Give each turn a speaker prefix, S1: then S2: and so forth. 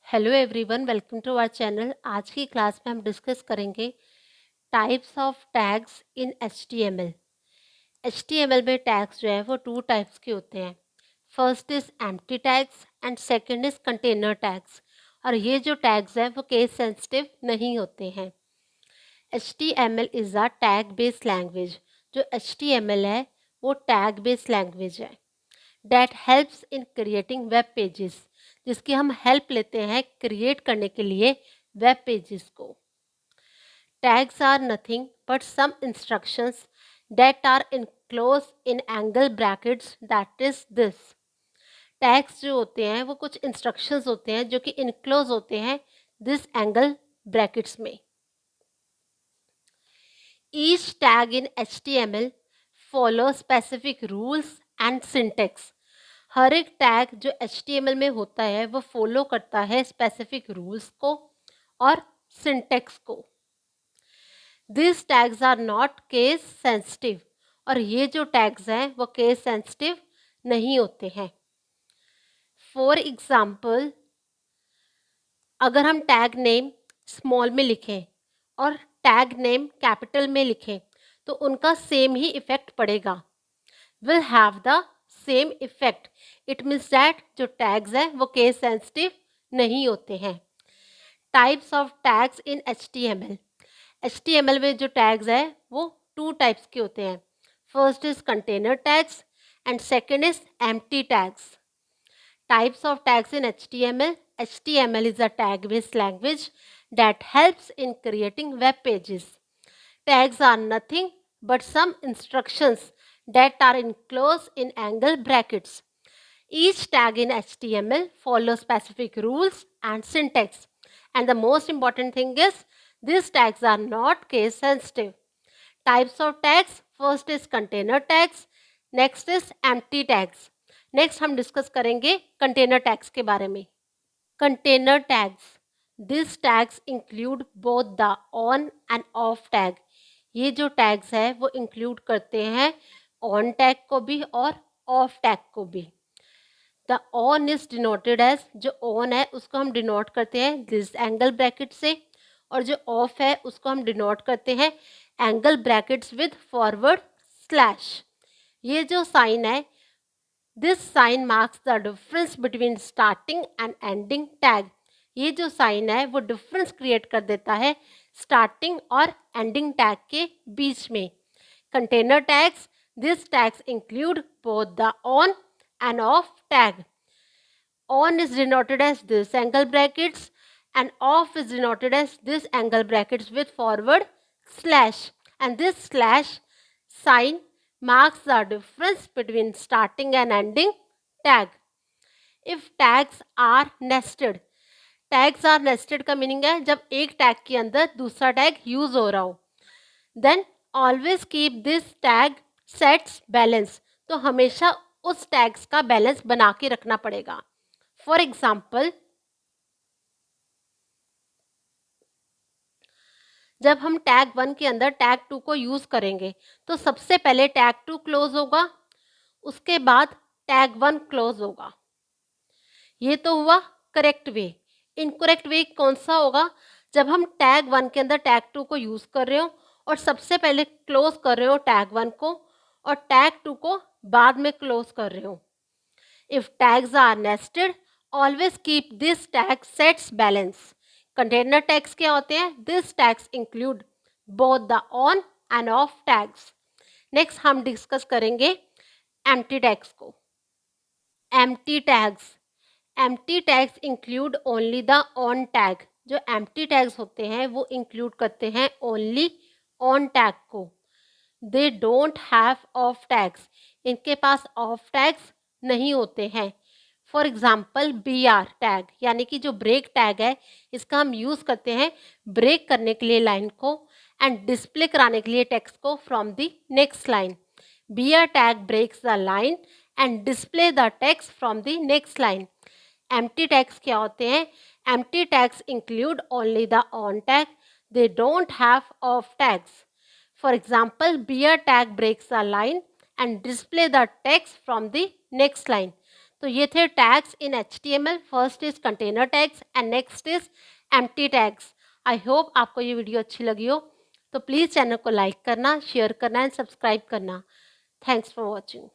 S1: Hello everyone, welcome to our channel. आज की class में हम डिस्कस करेंगे types of tags in HTML। HTML में टैग्स जो है वो टू टाइप्स के होते हैं। First is empty tags and second is container tags. और ये जो टैग्स हैं वो केस सेंसिटिव नहीं होते हैं। HTML is a tag based language. जो HTML है वो टैग बेस्ड लैंग्वेज है that helps in creating web pages, जिसकी हम हेल्प लेते हैं क्रिएट करने के लिए वेब पेजेस को। Tags are nothing but some instructions that are enclosed in angle brackets, that is this। Tags जो होते हैं वो कुछ इंस्ट्रक्शंस होते हैं जो कि इनक्लोज होते हैं दिस एंगल ब्रैकेट्स में। Each tag in HTML follows specific rules and syntax। हर एक टैग जो HTML में होता है वो फॉलो करता है स्पेसिफिक रूल्स को और सिंटेक्स को। This tags are not case sensitive. और ये जो टैग्स हैं वो केस सेंसिटिव नहीं होते हैं। फॉर एग्जाम्पल, अगर हम टैग नेम स्मॉल में लिखें और टैग नेम कैपिटल में लिखें तो उनका सेम ही इफेक्ट पड़ेगा, will have the same effect. It means that जो टैग्स हैं वो केस सेंसिटिव नहीं होते हैं। Types of tags in HTML में जो टैग्स है वो टू टाइप्स के होते हैं। First is container tags and second is empty tags. Types of tags in HTML. HTML is a tag-based language that helps in creating web pages. Tags are nothing but some instructions that are enclosed in angle brackets. Each tag in HTML follows specific rules and syntax. And the most important thing is, these tags are not case sensitive. Types of tags. First is container tags. Next is empty tags. Next हम discuss करेंगे container tags के बारे में। Container tags, this tags include both the on and off tag. ये जो tags है वो include करते हैं ऑन टैग को भी और ऑफ टैग को भी। The on is denoted as, जो ऑन है उसको हम डिनोट करते हैं दिस एंगल ब्रैकेट से, और जो ऑफ है उसको हम डिनोट करते हैं angle brackets with forward slash. ये जो साइन है, this sign marks the difference between starting and ending tag. ये जो साइन है वो डिफरेंस क्रिएट कर देता है स्टार्टिंग और एंडिंग टैग के बीच में। Container tags, this tags include both the on and off tag. On is denoted as this angle brackets and off is denoted as this angle brackets with forward slash, and this slash sign marks the difference between starting and ending tag. If tags are nested, tags are nested का meaning है जब एक tag के अंदर दूसरा tag use हो रहा हो। then always keep this tag sets balance, तो हमेशा उस टैग्स का बैलेंस बना के रखना पड़ेगा। फॉर एग्जाम्पल, जब हम टैग 1 के अंदर टैग 2 को यूज करेंगे तो सबसे पहले टैग 2 क्लोज होगा, उसके बाद टैग 1 क्लोज होगा। ये तो हुआ करेक्ट वे। इनकरेक्ट वे कौन सा होगा? जब हम टैग 1 के अंदर टैग 2 को यूज कर रहे हो और सबसे पहले क्लोज कर रहे हो टैग 1 को और टैग 2 को बाद में क्लोज कर रहे हो। If tags are nested, always keep this tag sets balance. Container tags क्या होते हैं? This tags include both the on and off tags. Next हम डिस्कस करेंगे एम्प्टी टैग्स को। Empty tags, empty tags include only the on tag. जो empty tags होते हैं वो इंक्लूड करते हैं ओनली ऑन टैग को। दे डोंट हैव ऑफ टैग्स, इनके पास ऑफ टैग्स नहीं होते हैं। फॉर एग्जाम्पल, BR टैग यानी कि जो ब्रेक टैग है, इसका हम यूज़ करते हैं ब्रेक करने के लिए लाइन को एंड डिस्प्ले कराने के लिए टेक्स्ट को from the next line. BR tag breaks the line and display the text from the next line. Empty tags क्या होते हैं? Empty tags include only the on tag, they don't have off tags. For example, BR tag breaks the line and display the text from the next line. तो ये थे tags in HTML। First is container tags and next is empty tags. I hope आपको ये video अच्छी लगी हो, तो please channel को लाइक करना, शेयर करना एंड सब्सक्राइब करना। Thanks for watching.